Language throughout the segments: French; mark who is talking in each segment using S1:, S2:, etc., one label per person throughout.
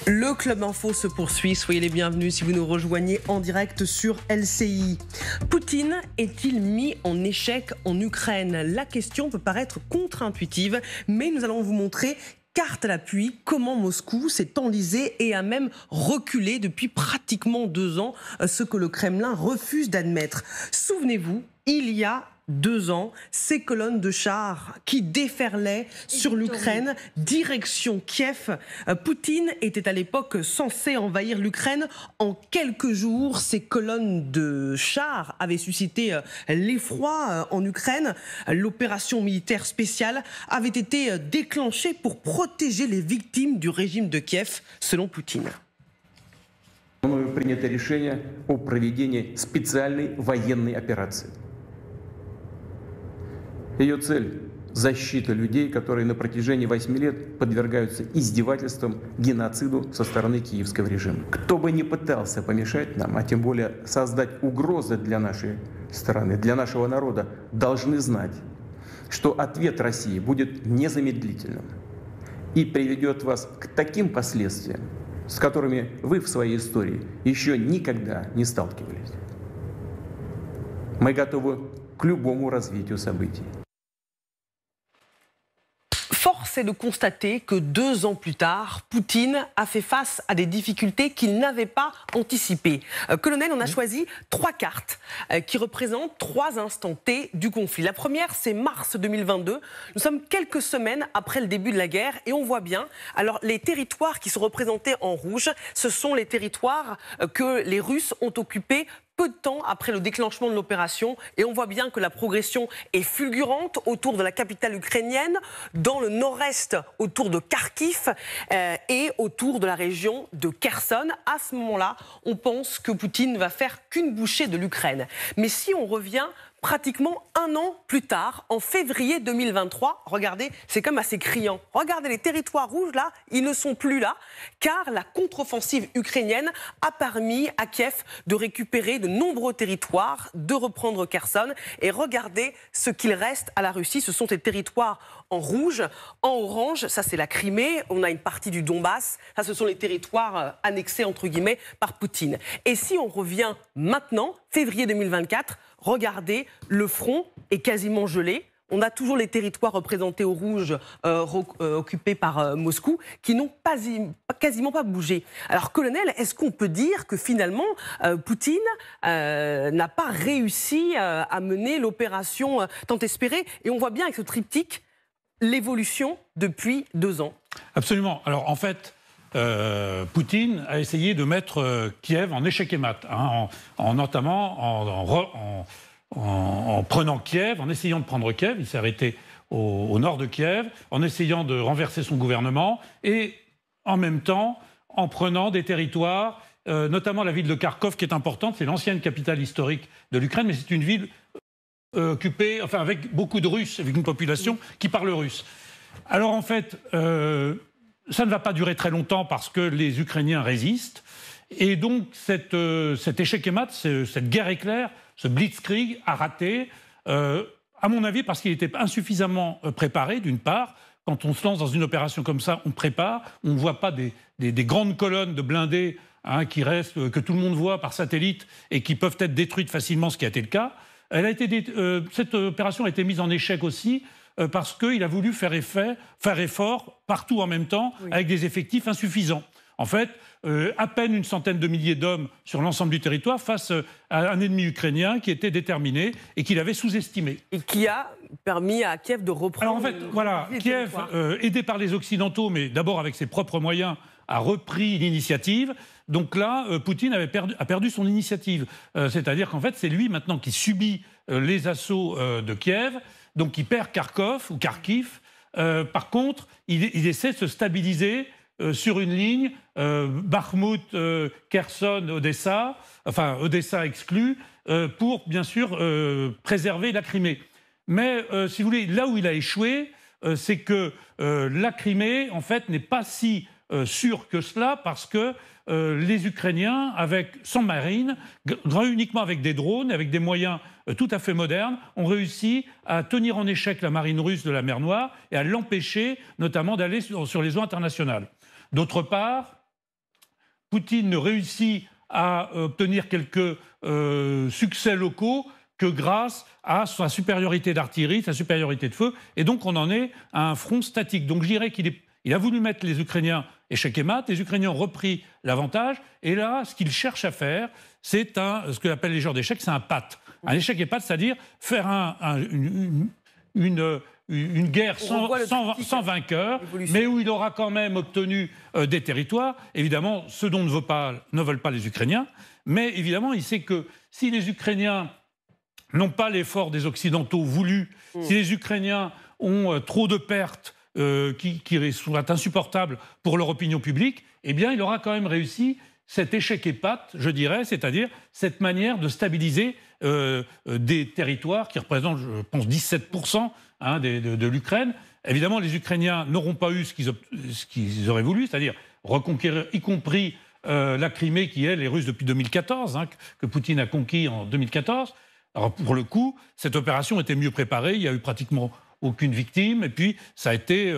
S1: Le Club Info se poursuit, soyez les bienvenus si vous nous rejoignez en direct sur LCI. Poutine est-il mis en échec en Ukraine? La question peut paraître contre-intuitive, mais nous allons vous montrer carte à l'appui comment Moscou s'est enlisé et a même reculé depuis pratiquement 2 ans, ce que le Kremlin refuse d'admettre. Souvenez-vous, il y a 2 ans, ces colonnes de chars qui déferlaient sur l'Ukraine, direction Kiev. Poutine était à l'époque censé envahir l'Ukraine en quelques jours. Ces colonnes de chars avaient suscité l'effroi en Ukraine. L'opération militaire spéciale avait été déclenchée pour protéger les victimes du régime de Kiev, selon Poutine.
S2: Мною принято решение о проведении специальной военной операции. Ее цель – защита людей, которые на протяжении 8 лет подвергаются издевательствам, геноциду со стороны киевского режима. Кто бы ни пытался помешать нам, а тем более создать угрозы для нашей страны, для нашего народа, должны знать, что ответ России будет незамедлительным и приведет вас к таким последствиям, с которыми вы в своей истории еще никогда не сталкивались. Мы готовы к любому развитию событий.
S1: Force est de constater que 2 ans plus tard, Poutine a fait face à des difficultés qu'il n'avait pas anticipées. Colonel, on a choisi 3 cartes qui représentent 3 instants T du conflit. La première, c'est mars 2022. Nous sommes quelques semaines après le début de la guerre et on voit bien, alors les territoires qui sont représentés en rouge, ce sont les territoires que les Russes ont occupés peu de temps après le déclenchement de l'opération, et on voit bien que la progression est fulgurante autour de la capitale ukrainienne, dans le nord-est autour de Kharkiv et autour de la région de Kherson. À ce moment-là, on pense que Poutine ne va faire qu'une bouchée de l'Ukraine. Mais si on revient pratiquement 1 an plus tard, en février 2023, regardez, c'est comme assez criant. Regardez les territoires rouges là, ils ne sont plus là, car la contre-offensive ukrainienne a permis à Kiev de récupérer de nombreux territoires, de reprendre Kherson. Et regardez ce qu'il reste à la Russie, ce sont des territoires en rouge, en orange, ça c'est la Crimée, on a une partie du Donbass, ça ce sont les territoires annexés entre guillemets par Poutine. Et si on revient maintenant, février 2024, regardez, le front est quasiment gelé. On a toujours les territoires représentés au rouge, occupés par Moscou, qui n'ont quasiment pas bougé. Alors, colonel, est-ce qu'on peut dire que finalement, Poutine n'a pas réussi à mener l'opération tant espérée? Et on voit bien avec ce triptyque l'évolution depuis 2 ans.
S3: Absolument. Alors, en fait, Poutine a essayé de mettre Kiev en échec et mat, hein, notamment en prenant Kiev, en essayant de prendre Kiev. Il s'est arrêté au nord de Kiev, en essayant de renverser son gouvernement et en même temps en prenant des territoires, notamment la ville de Kharkov qui est importante. C'est l'ancienne capitale historique de l'Ukraine, mais c'est une ville occupée, enfin avec beaucoup de Russes, avec une population qui parle russe. Alors en fait, ça ne va pas durer très longtemps parce que les Ukrainiens résistent. Et donc cet échec et mat, cette guerre éclair, ce blitzkrieg a raté, à mon avis, parce qu'il était insuffisamment préparé, d'une part. Quand on se lance dans une opération comme ça, on prépare, on ne voit pas des grandes colonnes de blindés hein, qui restent, que tout le monde voit par satellite et qui peuvent être détruites facilement, ce qui a été le cas. Cette opération a été mise en échec aussi parce qu'il a voulu faire effort partout en même temps, oui, avec des effectifs insuffisants. En fait, à peine une centaine de milliers d'hommes sur l'ensemble du territoire face à un ennemi ukrainien qui était déterminé et qu'il avait sous-estimé.
S1: Et qui a permis à Kiev de reprendre...
S3: Alors en fait, voilà, Kiev, aidé par les Occidentaux, mais d'abord avec ses propres moyens, a repris l'initiative. Donc là, Poutine a perdu son initiative. C'est-à-dire qu'en fait, c'est lui maintenant qui subit les assauts de Kiev, donc il perd Kharkov ou Kharkiv. Par contre, il essaie de se stabiliser sur une ligne Bakhmout, Kherson, Odessa, enfin Odessa exclu, pour bien sûr préserver la Crimée. Mais si vous voulez, là où il a échoué, c'est que la Crimée, en fait, n'est pas si sûre que cela parce que les Ukrainiens, sans marine, uniquement avec des drones, avec des moyens tout à fait modernes, ont réussi à tenir en échec la marine russe de la mer Noire et à l'empêcher notamment d'aller sur les eaux internationales. D'autre part, Poutine ne réussit à obtenir quelques succès locaux que grâce à sa supériorité d'artillerie, sa supériorité de feu. Et donc on en est à un front statique. Donc je dirais qu'il a voulu mettre les Ukrainiens échec et mat, les Ukrainiens ont repris l'avantage. Et là, ce qu'il cherche à faire, c'est ce que appellent les joueurs d'échecs, c'est un pat. Un échec et pat, c'est-à-dire faire une guerre sans vainqueur, mais où il aura quand même obtenu des territoires. Évidemment, ce dont ne veulent pas les Ukrainiens. Mais évidemment, il sait que si les Ukrainiens n'ont pas l'effort des Occidentaux voulus, si les Ukrainiens ont trop de pertes qui sont insupportables pour leur opinion publique, eh bien, il aura quand même réussi cet échec et pat, je dirais, c'est-à-dire cette manière de stabiliser des territoires qui représentent, je pense, 17% de l'Ukraine. Évidemment, les Ukrainiens n'auront pas eu ce qu'ils auraient voulu, c'est-à-dire reconquérir, y compris la Crimée, qui est les Russes depuis 2014, que Poutine a conquis en 2014. Alors, pour le coup, cette opération était mieux préparée, il n'y a eu pratiquement aucune victime, et puis ça a été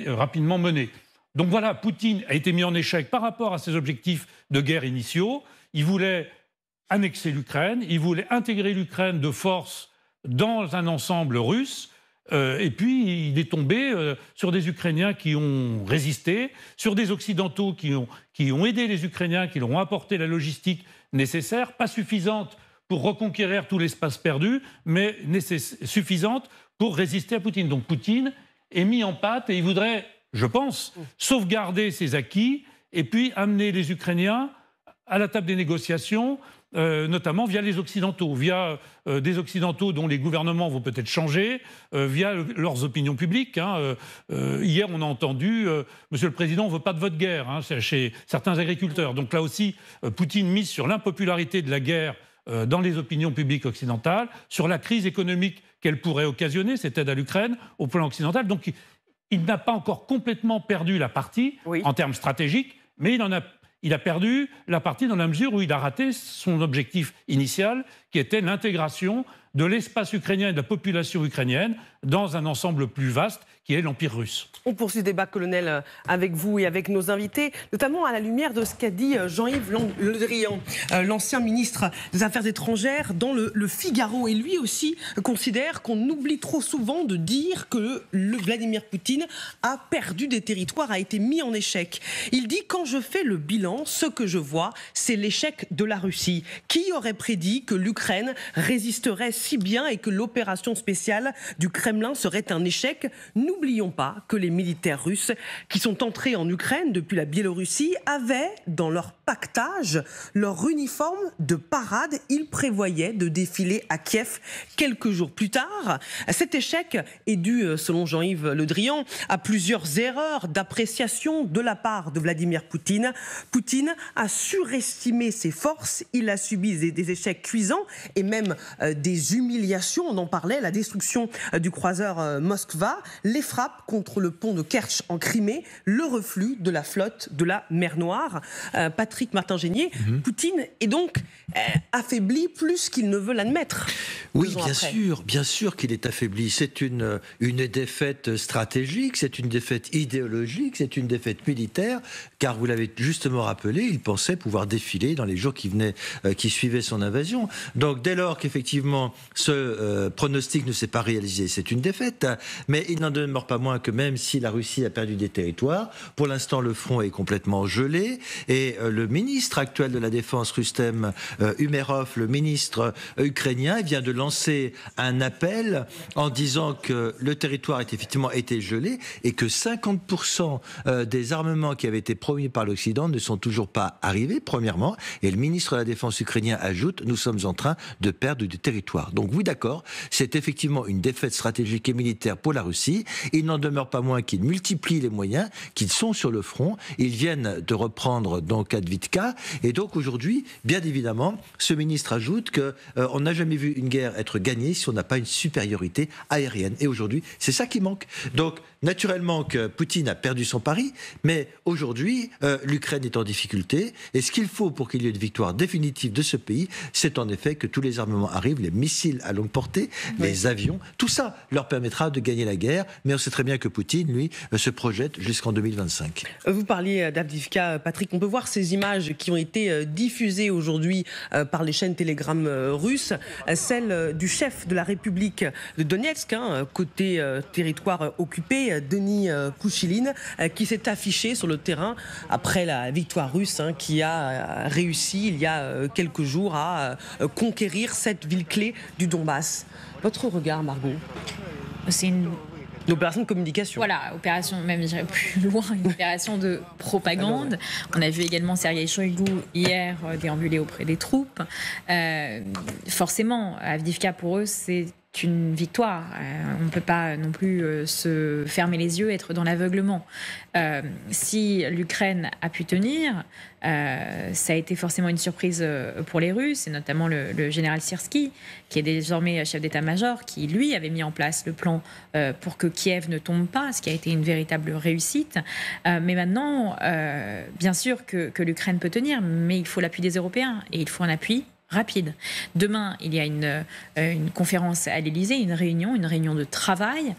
S3: rapidement mené. Donc voilà, Poutine a été mis en échec par rapport à ses objectifs de guerre initiaux. Il voulait annexer l'Ukraine, il voulait intégrer l'Ukraine de force dans un ensemble russe, et puis il est tombé sur des Ukrainiens qui ont résisté, sur des Occidentaux qui ont aidé les Ukrainiens, qui leur ont apporté la logistique nécessaire, pas suffisante pour reconquérir tout l'espace perdu, mais suffisante pour résister à Poutine. Donc Poutine est mis en pâte et il voudrait, je pense, sauvegarder ses acquis et puis amener les Ukrainiens à la table des négociations, notamment via les Occidentaux, via des Occidentaux dont les gouvernements vont peut-être changer, via leurs opinions publiques. Hier, on a entendu « Monsieur le Président, on ne veut pas de votre guerre » chez certains agriculteurs. Donc là aussi, Poutine mise sur l'impopularité de la guerre dans les opinions publiques occidentales, sur la crise économique qu'elle pourrait occasionner, cette aide à l'Ukraine, au plan occidental. Donc il n'a pas encore complètement perdu la partie en termes stratégiques, mais il a perdu la partie dans la mesure où il a raté son objectif initial, qui était l'intégration de l'espace ukrainien et de la population ukrainienne dans un ensemble plus vaste qui est l'Empire russe.
S1: On poursuit le débat, colonel, avec vous et avec nos invités, notamment à la lumière de ce qu'a dit Jean-Yves Le Drian, l'ancien ministre des Affaires étrangères, dans le Figaro. Et lui aussi considère qu'on oublie trop souvent de dire que Vladimir Poutine a perdu des territoires, a été mis en échec. Il dit « Quand je fais le bilan, ce que je vois, c'est l'échec de la Russie. Qui aurait prédit que l'Ukraine résisterait si bien et que l'opération spéciale du Kremlin serait un échec ? N'oublions pas que les militaires russes qui sont entrés en Ukraine depuis la Biélorussie avaient dans leur pactage leur uniforme de parade. Ils prévoyaient de défiler à Kiev quelques jours plus tard. Cet échec est dû, selon Jean-Yves Le Drian, à plusieurs erreurs d'appréciation de la part de Vladimir Poutine. Poutine a surestimé ses forces, il a subi des échecs cuisants et même des humiliations. On en parlait, la destruction du croiseur Moskva, les frappes contre le pont de Kerch en Crimée, le reflux de la flotte de la mer Noire. Patrick Martin-Génier, Poutine est donc affaibli plus qu'il ne veut l'admettre.
S4: Oui, bien sûr qu'il est affaibli. C'est une défaite stratégique, c'est une défaite idéologique, c'est une défaite militaire, car vous l'avez justement rappelé, il pensait pouvoir défiler dans les jours qui suivaient son invasion. Donc dès lors qu'effectivement ce pronostic ne s'est pas réalisé, c'est une défaite, mais il n'en demeure pas moins que même si la Russie a perdu des territoires, pour l'instant le front est complètement gelé, et le ministre actuel de la Défense, Rustem Umerov, le ministre ukrainien, vient de lancer un appel en disant que le territoire a effectivement été gelé et que 50% des armements qui avaient été promis par l'Occident ne sont toujours pas arrivés, premièrement, et le ministre de la Défense ukrainien ajoute « Nous sommes en train de perdre du territoire ». Donc oui, d'accord, c'est effectivement une défaite stratégique et militaire pour la Russie. Il n'en demeure pas moins qu'ils multiplient les moyens, qu'ils sont sur le front. Ils viennent de reprendre donc Advitka. Et donc aujourd'hui, bien évidemment, ce ministre ajoute qu'on n'a jamais vu une guerre être gagnée si on n'a pas une supériorité aérienne. Et aujourd'hui, c'est ça qui manque. Donc naturellement que Poutine a perdu son pari, mais aujourd'hui, l'Ukraine est en difficulté. Et ce qu'il faut pour qu'il y ait une victoire définitive de ce pays, c'est en effet que tous les armements arrivent, les missiles à longue portée, les avions. Tout ça leur permettra de gagner la guerre. Mais on sait très bien que Poutine, lui, se projette jusqu'en 2025.
S1: Vous parliez d'Avdiivka, Patrick. On peut voir ces images qui ont été diffusées aujourd'hui par les chaînes Telegram russes, celle du chef de la République de Donetsk, côté territoire occupé, Denis Pouchiline, qui s'est affiché sur le terrain après la victoire russe, qui a réussi il y a quelques jours à conquérir cette ville clé du Donbass. Votre regard, Margot?
S5: C'est une
S1: opération de communication.
S5: Voilà, opération, même je dirais plus loin, une opération de propagande. On a vu également Sergueï Shoigu hier déambuler auprès des troupes. Forcément, Avdiivka pour eux, c'est une victoire. On ne peut pas non plus se fermer les yeux, être dans l'aveuglement. Si l'Ukraine a pu tenir, ça a été forcément une surprise pour les Russes, et notamment le général Syrski, qui est désormais chef d'état-major, qui lui avait mis en place le plan pour que Kiev ne tombe pas, ce qui a été une véritable réussite. Mais maintenant, bien sûr que l'Ukraine peut tenir, mais il faut l'appui des Européens, et il faut un appui rapide. Demain, il y a une conférence à l'Élysée, une réunion de travail,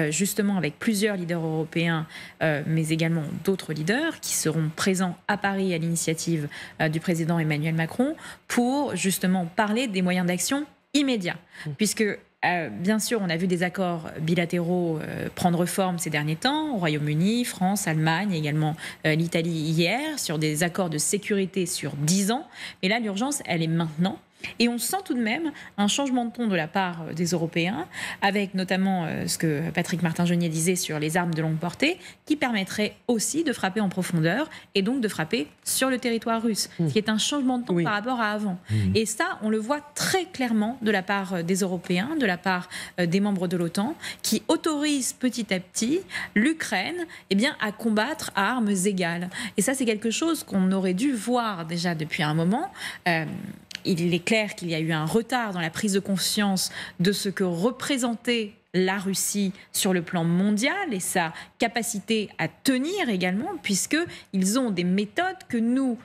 S5: justement avec plusieurs leaders européens, mais également d'autres leaders qui seront présents à Paris à l'initiative du président Emmanuel Macron pour justement parler des moyens d'action immédiats. Puisque bien sûr, on a vu des accords bilatéraux prendre forme ces derniers temps, au Royaume-Uni, France, Allemagne, également l'Italie hier, sur des accords de sécurité sur 10 ans. Mais là, l'urgence, elle est maintenant. Et on sent tout de même un changement de ton de la part des Européens, avec notamment ce que Patrick Martin-Genier disait sur les armes de longue portée, qui permettraient aussi de frapper en profondeur et donc de frapper sur le territoire russe, ce qui est un changement de ton par rapport à avant. Et ça, on le voit très clairement de la part des Européens, de la part des membres de l'OTAN, qui autorisent petit à petit l'Ukraine à combattre à armes égales. Et ça, c'est quelque chose qu'on aurait dû voir déjà depuis un moment. Il est clair qu'il y a eu un retard dans la prise de conscience de ce que représentait la Russie sur le plan mondial et sa capacité à tenir également, puisqu'ils ont des méthodes que nous,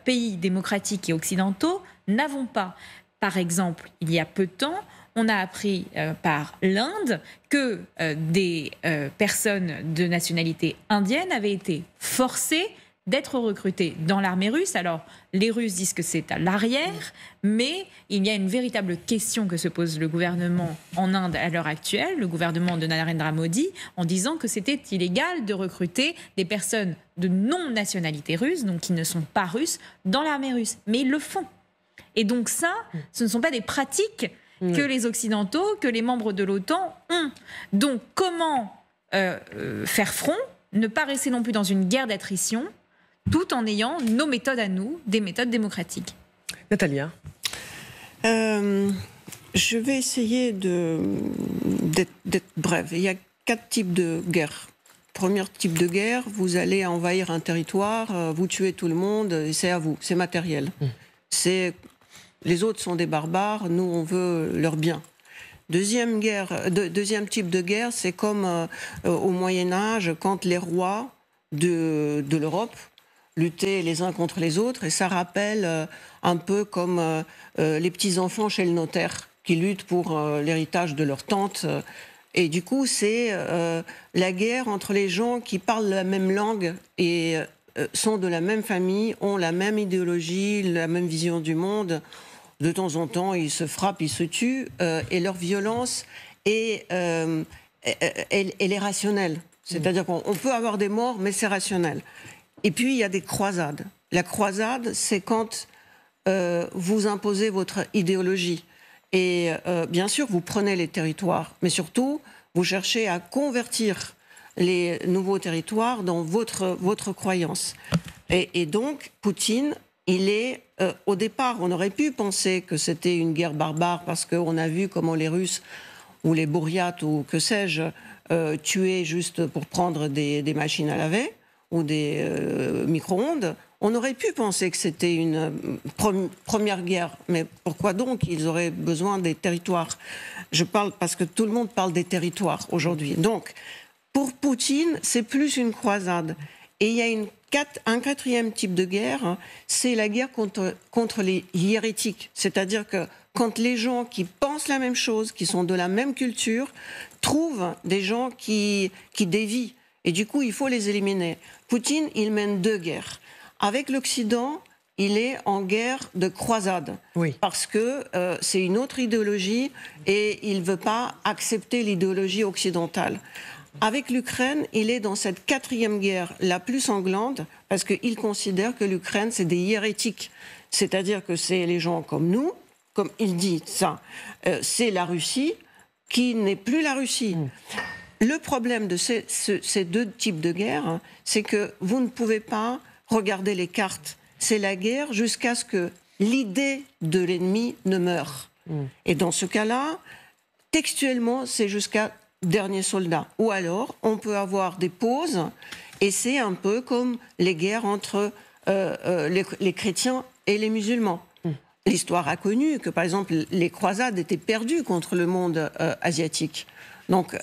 S5: pays démocratiques et occidentaux, n'avons pas. Par exemple, il y a peu de temps, on a appris par l'Inde que des personnes de nationalité indienne avaient été forcées d'être recrutés dans l'armée russe. Alors, les Russes disent que c'est à l'arrière, mais il y a une véritable question que se pose le gouvernement en Inde à l'heure actuelle, le gouvernement de Narendra Modi, en disant que c'était illégal de recruter des personnes de non-nationalité russe, donc qui ne sont pas russes, dans l'armée russe. Mais ils le font. Et donc ça, ce ne sont pas des pratiques que les Occidentaux, que les membres de l'OTAN ont. Donc, comment faire front, ne pas rester non plus dans une guerre d'attrition, tout en ayant nos méthodes à nous, des méthodes démocratiques.
S1: Natalia.
S6: Je vais essayer d'être brève. Il y a 4 types de guerres. Premier type de guerre, vous allez envahir un territoire, vous tuez tout le monde, et c'est à vous, c'est matériel. Les autres sont des barbares, nous on veut leur bien. Deuxième type de guerre, c'est comme au Moyen-Âge, quand les rois de l'Europe luttaient les uns contre les autres, et ça rappelle un peu comme les petits-enfants chez le notaire qui luttent pour l'héritage de leur tante. Et du coup, c'est la guerre entre les gens qui parlent la même langue et sont de la même famille, ont la même idéologie, la même vision du monde. De temps en temps, ils se frappent, ils se tuent, et leur violence elle est rationnelle. C'est-à-dire qu'on peut avoir des morts, mais c'est rationnel. Et puis, il y a des croisades. La croisade, c'est quand vous imposez votre idéologie. Et bien sûr, vous prenez les territoires, mais surtout, vous cherchez à convertir les nouveaux territoires dans votre croyance. Et donc, Poutine, il est... au départ, on aurait pu penser que c'était une guerre barbare parce qu'on a vu comment les Russes ou les Bouriates ou que sais-je tuaient juste pour prendre des machines à laver ou des micro-ondes. On aurait pu penser que c'était une première guerre. Mais pourquoi donc ils auraient besoin des territoires? Je parle parce que tout le monde parle des territoires aujourd'hui. Donc, Pour Poutine, c'est plus une croisade. Et il y a un quatrième type de guerre, c'est la guerre contre les hérétiques. C'est-à-dire que quand les gens qui pensent la même chose, qui sont de la même culture, trouvent des gens qui dévient. Et du coup, il faut les éliminer. Poutine, il mène 2 guerres. Avec l'Occident, il est en guerre de croisade.
S1: Oui.
S6: Parce que c'est une autre idéologie et il ne veut pas accepter l'idéologie occidentale. Avec l'Ukraine, il est dans cette 4e guerre la plus sanglante parce qu'il considère que l'Ukraine, c'est des hérétiques. C'est-à-dire que c'est les gens comme nous, comme il dit ça, c'est la Russie qui n'est plus la Russie. Le problème de ces 2 types de guerre, c'est que vous ne pouvez pas regarder les cartes. C'est la guerre jusqu'à ce que l'idée de l'ennemi ne meure. Et dans ce cas-là, textuellement, c'est jusqu'à dernier soldat. Ou alors, on peut avoir des pauses, et c'est un peu comme les guerres entre les chrétiens et les musulmans. L'histoire a connu que, par exemple, les croisades étaient perdues contre le monde asiatique. Donc,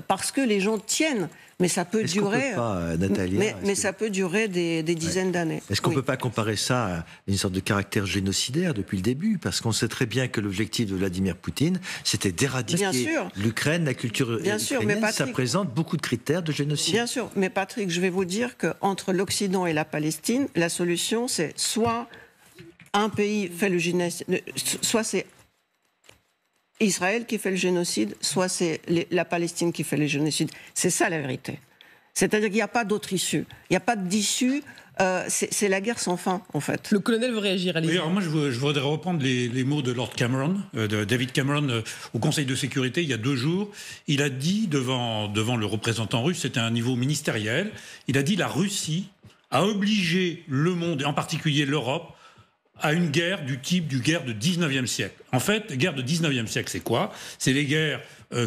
S6: parce que les gens tiennent, mais ça peut durer.
S4: Peut pas, Natalia,
S6: mais ça peut durer des dizaines d'années.
S4: Est-ce qu'on ne peut pas comparer ça à une sorte de caractère génocidaire depuis le début? Parce qu'on sait très bien que l'objectif de Vladimir Poutine, c'était d'éradiquer l'Ukraine, la culture ukrainienne. Ça présente beaucoup de critères de génocide.
S6: Bien sûr, mais Patrick, je vais vous dire qu'entre l'Occident et la Palestine, la solution, c'est soit un pays fait le génocide, soit c'est Israël qui fait le génocide, soit c'est la Palestine qui fait le génocide. C'est ça la vérité. C'est-à-dire qu'il n'y a pas d'autre issue. Il n'y a pas d'issue. C'est la guerre sans fin, en fait.
S1: Le colonel veut réagir.
S3: Oui, alors moi, je voudrais reprendre les mots de Lord Cameron, de David Cameron, au Conseil de sécurité, il y a 2 jours. Il a dit devant le représentant russe, c'était un niveau ministériel, il a dit la Russie a obligé le monde, et en particulier l'Europe, à une guerre du type du guerre de 19e siècle. En fait, la guerre de 19e siècle, c'est quoi? C'est les guerres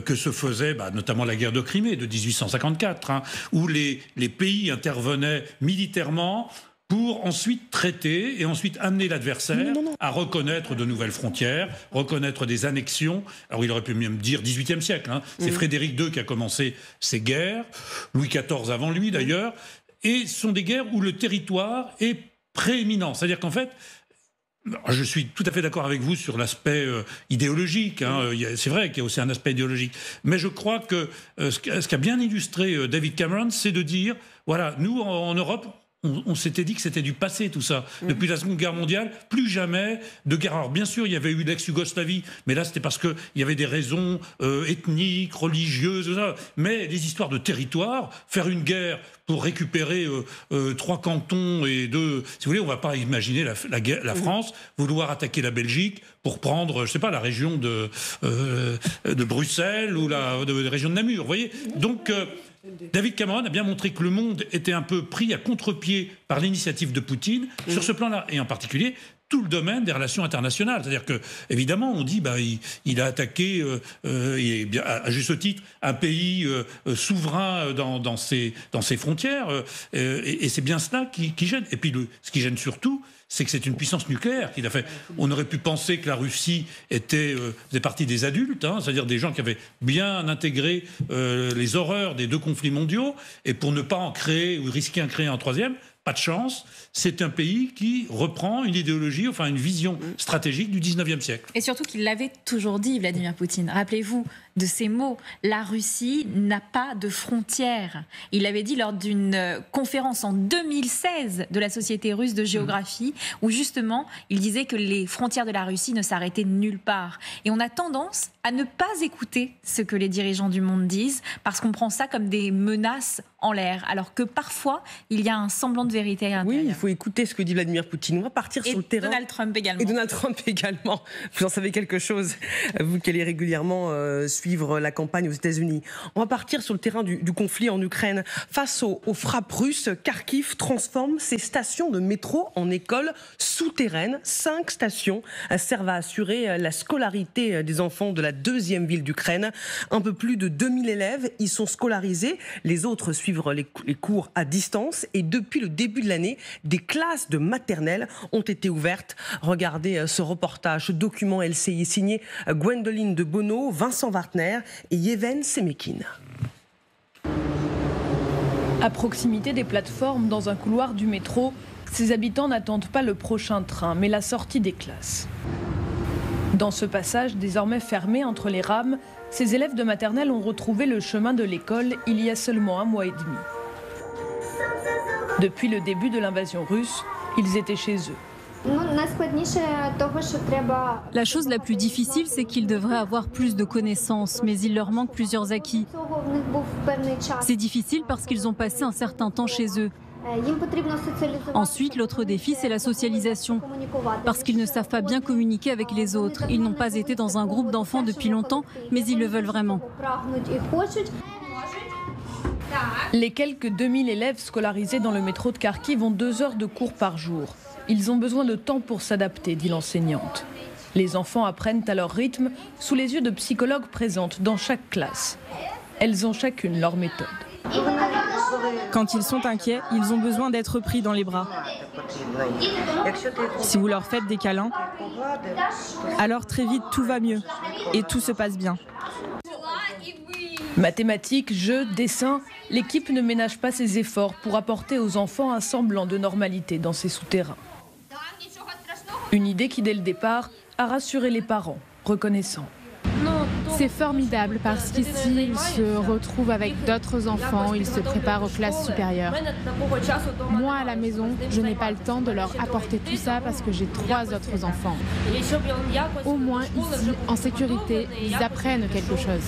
S3: que se faisaient, notamment la guerre de Crimée de 1854, où les pays intervenaient militairement pour ensuite traiter et ensuite amener l'adversaire à reconnaître de nouvelles frontières, reconnaître des annexions. Alors il aurait pu même dire 18e siècle. C'est Frédéric II qui a commencé ces guerres, Louis XIV avant lui d'ailleurs, et ce sont des guerres où le territoire est prééminent. C'est-à-dire qu'en fait, je suis tout à fait d'accord avec vous sur l'aspect idéologique. C'est vrai qu'il y a aussi un aspect idéologique. Mais je crois que ce qu'a bien illustré David Cameron, c'est de dire, voilà, nous, en Europe, on s'était dit que c'était du passé, tout ça. Depuis la Seconde Guerre mondiale, plus jamais de guerre. Alors, bien sûr, il y avait eu l'ex-Yougoslavie, mais là, c'était parce qu'il y avait des raisons ethniques, religieuses, tout ça. Mais les histoires de territoire, faire une guerre pour récupérer 3 cantons et 2... Si vous voulez, on ne va pas imaginer la France vouloir attaquer la Belgique pour prendre, je ne sais pas, la région de Bruxelles ou la région de Namur, vous voyez. Donc... David Cameron a bien montré que le monde était un peu pris à contre-pied par l'initiative de Poutine sur ce plan-là, et en particulier tout le domaine des relations internationales. C'est-à-dire que, évidemment, on dit il a attaqué, et bien, à juste titre, un pays souverain dans ses frontières, et c'est bien cela qui gêne. Et puis, ce qui gêne surtout, c'est que c'est une puissance nucléaire qu'il a fait. On aurait pu penser que la Russie faisait partie des adultes, c'est-à-dire des gens qui avaient bien intégré les horreurs des 2 conflits mondiaux, et pour ne pas en créer ou risquer d'en créer un 3e, pas de chance, c'est un pays qui reprend une idéologie, enfin une vision stratégique du 19e siècle.
S5: Et surtout qu'il l'avait toujours dit, Vladimir Poutine. Rappelez-vous de ces mots. La Russie n'a pas de frontières. Il l'avait dit lors d'une conférence en 2016 de la Société russe de géographie, où justement, il disait que les frontières de la Russie ne s'arrêtaient nulle part. Et on a tendance à ne pas écouter ce que les dirigeants du monde disent, parce qu'on prend ça comme des menaces en l'air, alors que parfois, il y a un semblant de vérité à l'intérieur.
S1: Oui, il faut écouter ce que dit Vladimir Poutine. On va partir sur le terrain.
S5: Et Donald Trump également.
S1: Et Donald Trump également. Vous en savez quelque chose, vous qui allez régulièrement suivre la campagne aux États-Unis. On va partir sur le terrain du conflit en Ukraine. Face aux frappes russes, Kharkiv transforme ses stations de métro en écoles souterraines. 5 stations servent à assurer la scolarité des enfants de la 2e ville d'Ukraine. Un peu plus de 2000 élèves y sont scolarisés. Les autres suivent les cours à distance. Et depuis le début de l'année, des classes de maternelle ont été ouvertes. Regardez ce reportage, ce document LCI signé Gwendoline de Bono, Vincent Wartner et Yevhen Semekin.
S7: À proximité des plateformes, dans un couloir du métro, ces habitants n'attendent pas le prochain train, mais la sortie des classes. Dans ce passage, désormais fermé entre les rames, ces élèves de maternelle ont retrouvé le chemin de l'école il y a seulement 1 mois et demi. Depuis le début de l'invasion russe, ils étaient chez eux.
S8: La chose la plus difficile, c'est qu'ils devraient avoir plus de connaissances, mais il leur manque plusieurs acquis. C'est difficile parce qu'ils ont passé un certain temps chez eux. Ensuite, l'autre défi, c'est la socialisation. Parce qu'ils ne savent pas bien communiquer avec les autres. Ils n'ont pas été dans un groupe d'enfants depuis longtemps, mais ils le veulent vraiment.
S7: Les quelques 2000 élèves scolarisés dans le métro de Kharkiv ont 2 heures de cours par jour. Ils ont besoin de temps pour s'adapter, dit l'enseignante. Les enfants apprennent à leur rythme, sous les yeux de psychologues présentes dans chaque classe. Elles ont chacune leur méthode.
S9: Quand ils sont inquiets, ils ont besoin d'être pris dans les bras. Si vous leur faites des câlins, alors très vite tout va mieux et tout se passe bien.
S7: Mathématiques, jeux, dessins, l'équipe ne ménage pas ses efforts pour apporter aux enfants un semblant de normalité dans ces souterrains. Une idée qui, dès le départ, a rassuré les parents, reconnaissants.
S10: C'est formidable parce qu'ici, ils se retrouvent avec d'autres enfants, ils se préparent aux classes supérieures. Moi, à la maison, je n'ai pas le temps de leur apporter tout ça parce que j'ai 3 autres enfants. Au moins, ici, en sécurité, ils apprennent quelque chose.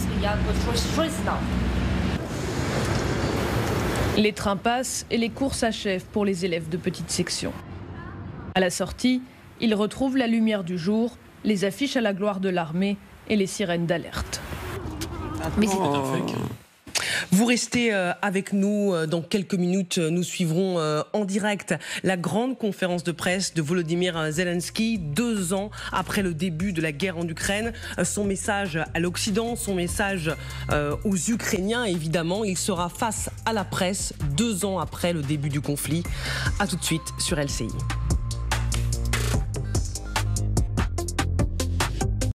S7: Les trains passent et les cours s'achèvent pour les élèves de petite section. À la sortie, ils retrouvent la lumière du jour, les affiches à la gloire de l'armée et les sirènes d'alerte.
S1: Vous restez avec nous dans quelques minutes. Nous suivrons en direct la grande conférence de presse de Volodymyr Zelensky, 2 ans après le début de la guerre en Ukraine. Son message à l'Occident, son message aux Ukrainiens, évidemment. Il sera face à la presse 2 ans après le début du conflit. A tout de suite sur LCI.